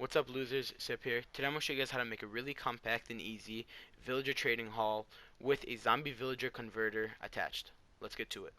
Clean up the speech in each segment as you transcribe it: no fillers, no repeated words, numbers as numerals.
What's up, losers? Sip here. Today I'm going to show you guys how to make a really compact and easy villager trading hall with a zombie villager converter attached. Let's get to it.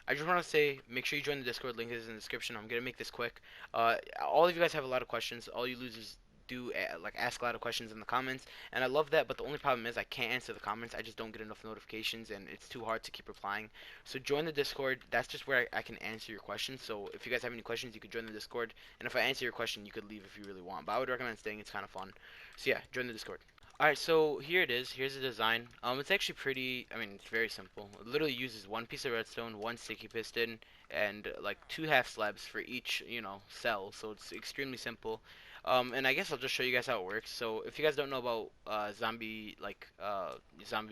I just want to say, make sure you join the Discord. Link is in the description. I'm gonna make this quick. All of you guys have a lot of questions. All you losers do like ask a lot of questions in the comments, and I love that. But the only problem is I can't answer the comments. I just don't get enough notifications, and it's too hard to keep replying. So join the Discord. That's just where I can answer your questions. So if you guys have any questions, you could join the Discord. And if I answer your question, you could leave if you really want. But I would recommend staying. It's kind of fun. So yeah, join the Discord. Alright, so here it is. Here's the design. It's actually pretty, it's very simple. It literally uses one piece of redstone, one sticky piston, and like two half slabs for each, cell. So it's extremely simple. And I guess I'll just show you guys how it works. So if you guys don't know about zombie,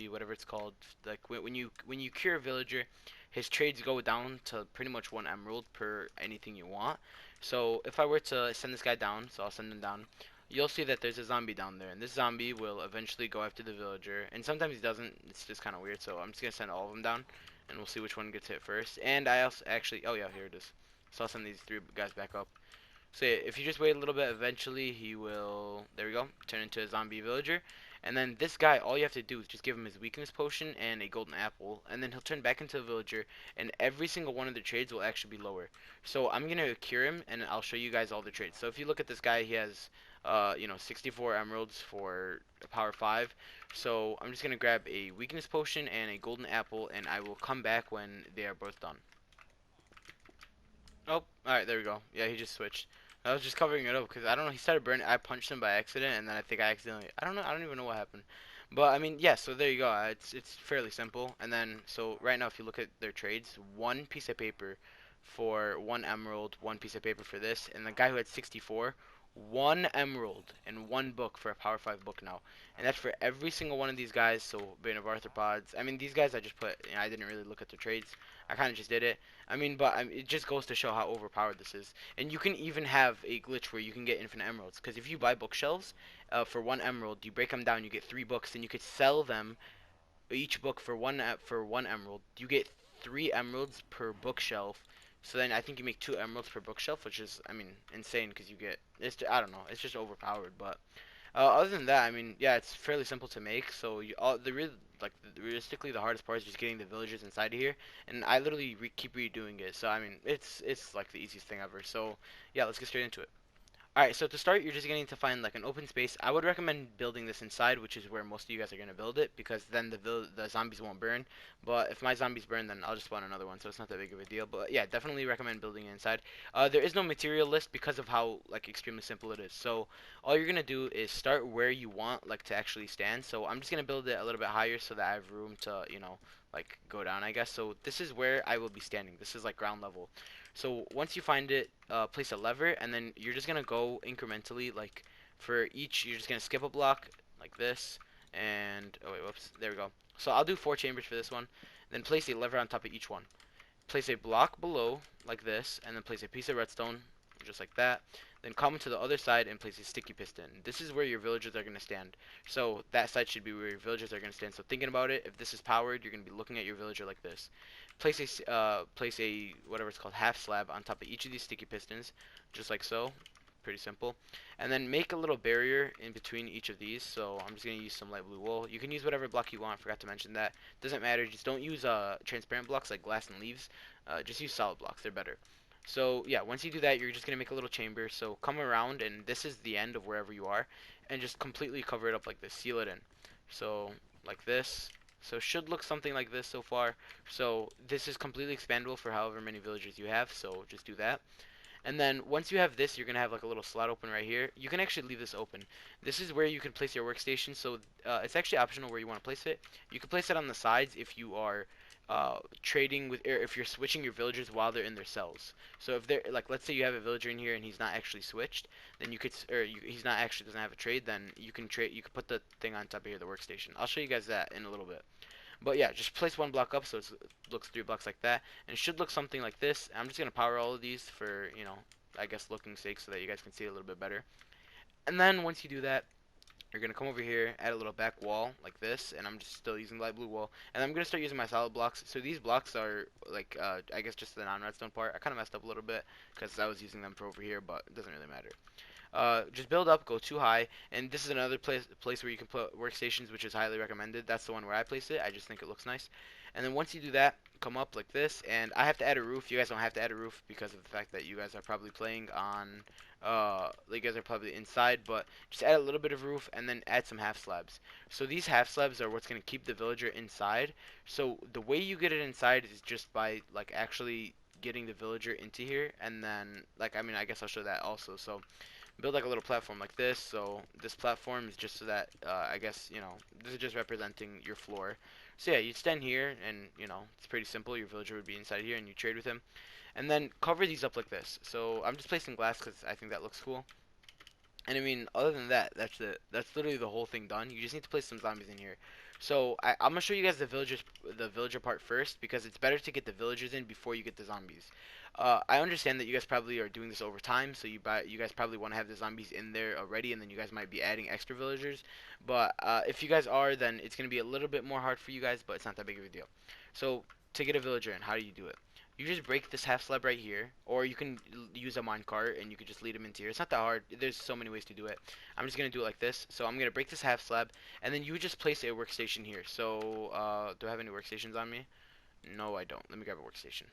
whatever it's called, like when you cure a villager, his trades go down to pretty much 1 emerald per anything you want. So if I were to send this guy down, so I'll send him down, you'll see that there's a zombie down there, and this zombie will eventually go after the villager, and sometimes he doesn't. It's just kind of weird, so I'm just gonna send all of them down, and we'll see which one gets hit first. And I also actually, oh yeah, here it is. So I'll send these three guys back up. So yeah, if you just wait a little bit, eventually he will, there we go, turn into a zombie villager. And then this guy, all you have to do is just give him his weakness potion and a golden apple, and then he'll turn back into a villager, and every single one of the trades will actually be lower. So I'm gonna cure him, and I'll show you guys all the trades. So if you look at this guy, he has, 64 emeralds for a power 5. So I'm just gonna grab a weakness potion and a golden apple, and I will come back when they are both done. Oh, alright, there we go. Yeah, he just switched. I was just covering it up because I don't know. He started burning. I punched him by accident, and then I think I accidentally. I don't know. I don't even know what happened. But I mean, yeah. So there you go. It's fairly simple. And then so right now, if you look at their trades, one piece of paper for 1 emerald, one piece of paper for this, and the guy who had 64, 1 emerald and one book for a power 5 book now, and that's for every single one of these guys. So Bane of arthropods. I mean, these guys I just put. I didn't really look at their trades. I kind of just did it. It just goes to show how overpowered this is. And you can even have a glitch where you can get infinite emeralds. Because if you buy bookshelves for 1 emerald, you break them down, you get 3 books, and you could sell them each book for one emerald. You get 3 emeralds per bookshelf. So then I think you make 2 emeralds per bookshelf, which is, insane because you get. I don't know. It's just overpowered, but. Other than that, yeah, it's fairly simple to make. So realistically, the hardest part is just getting the villagers inside of here, and I literally keep redoing it. So it's like the easiest thing ever. So yeah, let's get straight into it. Alright, so to start, you're just going to need to find like an open space. I would recommend building this inside, which is where most of you guys are going to build it, because then the zombies won't burn. But if my zombies burn, then I'll just spawn another one, so it's not that big of a deal. But yeah, definitely recommend building it inside. There is no material list because of how like extremely simple it is. So all you're going to do is start where you want like to actually stand. So I'm just going to build it a little bit higher so that I have room to, like go down, I guess. So this is where I will be standing. This is like ground level. So once you find it, place a lever, and then you're just gonna go incrementally. Like for each, you're just gonna skip a block like this, and oh wait, whoops, there we go. So I'll do 4 chambers for this one. Then place a lever on top of each one. Place a block below like this, and then place a piece of redstone just like that. Then come to the other side and place a sticky piston. This is where your villagers are gonna stand. So that side should be where your villagers are gonna stand. So thinking about it, if this is powered, you're gonna be looking at your villager like this. Place a whatever it's called half slab on top of each of these sticky pistons, just like so. Pretty simple. And then make a little barrier in between each of these. So I'm just gonna use some light blue wool. You can use whatever block you want. I forgot to mention that. Doesn't matter. Just don't use transparent blocks like glass and leaves. Just use solid blocks. They're better. So yeah, once you do that, you're just gonna make a little chamber. So come around, and this is the end of wherever you are, and just completely cover it up like this. Seal it in. So like this. So it should look something like this so far. So this is completely expandable for however many villagers you have. So just do that. And then once you have this, you're gonna have like a little slot open right here. You can actually leave this open. This is where you can place your workstation. So it's actually optional where you want to place it. You can place it on the sides if you are trading with, or if you're switching your villagers while they're in their cells. So if they're like, let's say you have a villager in here and he's not actually switched, then you could, he's not actually doesn't have a trade, then you can trade. You can put the thing on top of here, the workstation. I'll show you guys that in a little bit. But yeah, just place one block up so it looks 3 blocks like that, and it should look something like this. I'm just gonna power all of these for I guess looking sake so that you guys can see it a little bit better. And then once you do that, you're gonna come over here, add a little back wall like this, and I'm just still using light blue wall. And I'm gonna start using my solid blocks. So these blocks are like I guess just the non-redstone part. I kind of messed up a little bit because I was using them for over here, but it doesn't really matter. Just build up, go too high, and this is another place where you can put workstations, which is highly recommended. That's the one where I place it. I just think it looks nice. And then once you do that, come up like this, and I have to add a roof. You guys don't have to add a roof because of the fact that you guys are probably playing on, you guys are probably inside, but just add a little bit of roof and then add some half slabs. So these half slabs are what's going to keep the villager inside. So the way you get it inside is just by like actually getting the villager into here, and then like I mean I guess I'll show that also. So build like a little platform like this. So this platform is just so that I guess this is just representing your floor. So yeah, you stand here, and it's pretty simple. Your villager would be inside here, and you trade with him, and then cover these up like this. So I'm just placing glass because I think that looks cool. And I mean, other than that, that's it. That's literally the whole thing done. You just need to place some zombies in here. So I'm gonna show you guys the villager part first because it's better to get the villagers in before you get the zombies. I understand that you guys probably are doing this over time, so you guys probably want to have the zombies in there already, and then you guys might be adding extra villagers. But if you guys are, then it's gonna be a little bit more hard for you guys, but it's not that big of a deal. So to get a villager in, how do you do it? You just break this half slab right here, or you can use a minecart and you can just lead them into here. It's not that hard. There's so many ways to do it. I'm just gonna do it like this. So I'm gonna break this half slab, and then you would just place a workstation here. So do I have any workstations on me? No, I don't. Let me grab a workstation.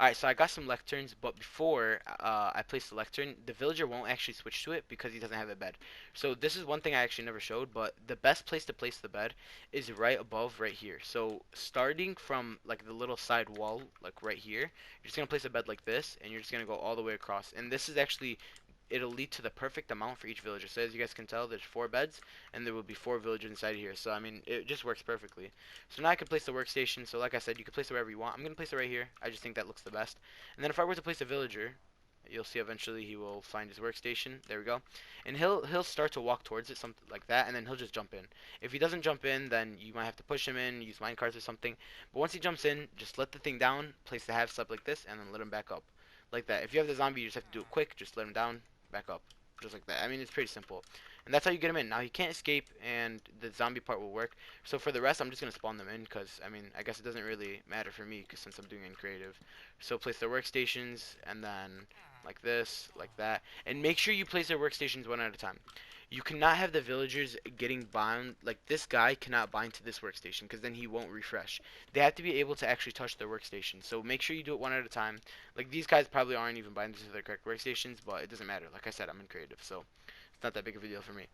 Alright, so I got some lecterns, but before I place the lectern, the villager won't actually switch to it because he doesn't have a bed. So this is one thing I actually never showed, but the best place to place the bed is right above right here. So starting from like the little side wall, like right here, you're just going to place a bed like this, and you're just going to go all the way across. And this is actually it'll lead to the perfect amount for each villager. So as you guys can tell, there's 4 beds, and there will be 4 villagers inside here. So I mean, it just works perfectly. So now I can place the workstation. So like I said, you can place it wherever you want. I'm gonna place it right here. I just think that looks the best. And then if I were to place a villager, you'll see eventually he will find his workstation. There we go. And he'll start to walk towards it, something like that, and then he'll just jump in. If he doesn't jump in, then you might have to push him in, use minecarts or something. But once he jumps in, just let the thing down, place the half step like this, and then let him back up. Like that. If you have the zombie, you just have to do it quick. Just let him down, back up, just like that. I mean, it's pretty simple. And that's how you get him in. Now, he can't escape, and the zombie part will work. So for the rest, I'm just going to spawn them in, because, I mean, I guess it doesn't really matter for me, since I'm doing it in creative. So place their workstations, and then like this, like that. And make sure you place their workstations one at a time. You cannot have the villagers getting bound, like this guy cannot bind to this workstation, because then he won't refresh. They have to be able to actually touch their workstation. So make sure you do it one at a time. Like these guys probably aren't even binding to their correct workstations, but it doesn't matter. Like I said, I'm in creative, so it's not that big of a deal for me.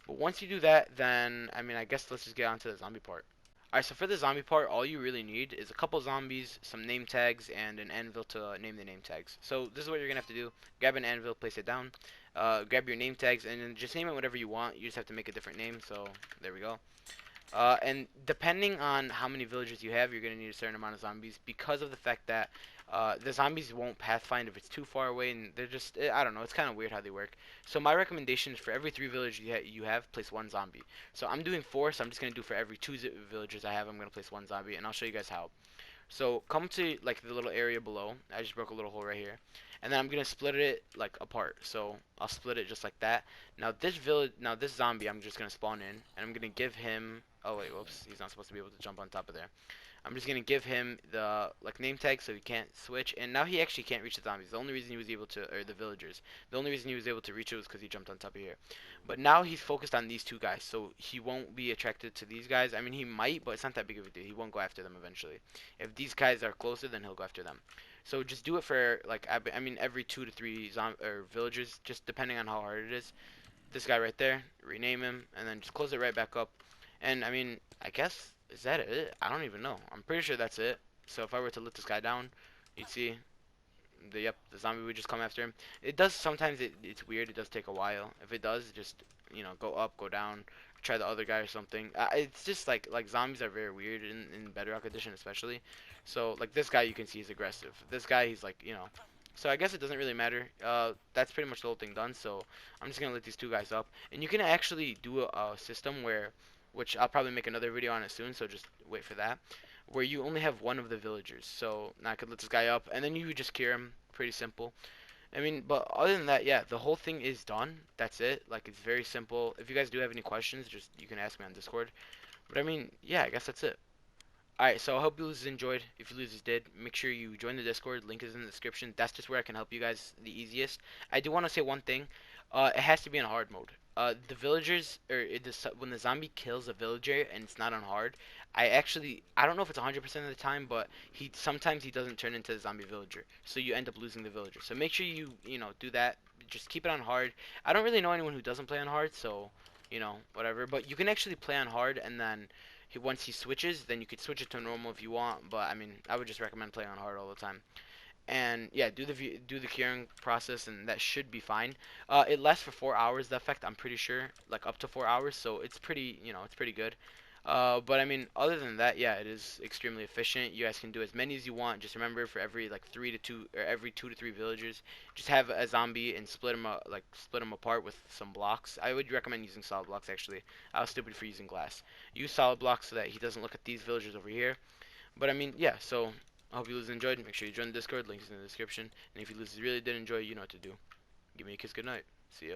But once you do that, then I mean, I guess let's just get on to the zombie part. Alright, so for the zombie part, all you really need is a couple zombies, some name tags, and an anvil to name the name tags. So this is what you're gonna have to do. Grab an anvil, place it down. Grab your name tags, and then just name it whatever you want. You just have to make a different name. So there we go. And depending on how many villagers you have, you're going to need a certain amount of zombies because of the fact that the zombies won't pathfind if it's too far away, and they're just, I don't know, it's kind of weird how they work. So my recommendation is for every 3 villagers you have, place 1 zombie. So I'm doing 4, so I'm just going to do for every 2 villagers I have, I'm going to place 1 zombie, and I'll show you guys how. So come to like the little area below. I just broke a little hole right here. And then I'm gonna split it like apart. So I'll split it just like that. Now this zombie, I'm just gonna spawn in, and I'm gonna give him. Oh wait, whoops, he's not supposed to be able to jump on top of there. I'm just gonna give him the like name tag so he can't switch, and now he actually can't reach the zombies. The only reason he was able to, or the villagers, the only reason he was able to reach it was because he jumped on top of here. But now he's focused on these 2 guys, so he won't be attracted to these guys. I mean, he might, but it's not that big of a deal. He won't go after them eventually. If these guys are closer, then he'll go after them. So just do it for like I mean every 2 to 3 or villagers, just depending on how hard it is. This guy right there, rename him, and then just close it right back up. And I mean, I guess, is that it? I don't even know. I'm pretty sure that's it. So if I were to let this guy down, you'd see the zombie would just come after him. It does sometimes, it's weird. It does take a while. If it does, just go up, go down, try the other guy or something. It's just like zombies are very weird in Bedrock Edition especially. So like this guy, you can see he's aggressive. This guy, he's like So I guess it doesn't really matter. That's pretty much the whole thing done. So I'm just gonna let these 2 guys up, and you can actually do a system which I'll probably make another video on it soon. So just wait for that, where you only have one of the villagers. So now I could let this guy up, and then you would just cure him. Pretty simple. I mean, but other than that, yeah, the whole thing is done. That's it. Like, it's very simple. If you guys do have any questions, just you can ask me on Discord. But I mean, yeah, I guess that's it. Alright, so I hope you losers enjoyed. If you losers did, make sure you join the Discord. Link is in the description. That's just where I can help you guys the easiest. I do want to say one thing. It has to be in hard mode. The villagers, or when the zombie kills a villager and it's not on hard, I don't know if it's 100% of the time, but sometimes he doesn't turn into a zombie villager, so you end up losing the villager. So make sure you do that. Just keep it on hard. I don't really know anyone who doesn't play on hard, so whatever. But you can actually play on hard, and then once he switches, then you could switch it to normal if you want. But I mean, I would just recommend playing on hard all the time. And yeah, do the curing process, and that should be fine. It lasts for 4 hours. The effect, I'm pretty sure, like up to 4 hours. So it's pretty, it's pretty good. But I mean, other than that, yeah, it is extremely efficient. You guys can do as many as you want. Just remember, for every like 3 to 2, or every 2 to 3 villagers, just have a zombie and split them apart with some blocks. I would recommend using solid blocks actually. I was stupid for using glass. Use solid blocks so that he doesn't look at these villagers over here. But I mean, yeah, so I hope you guys enjoyed. Make sure you join the Discord. Links in the description. And if you really did enjoy, you know what to do. Give me a kiss goodnight. See ya.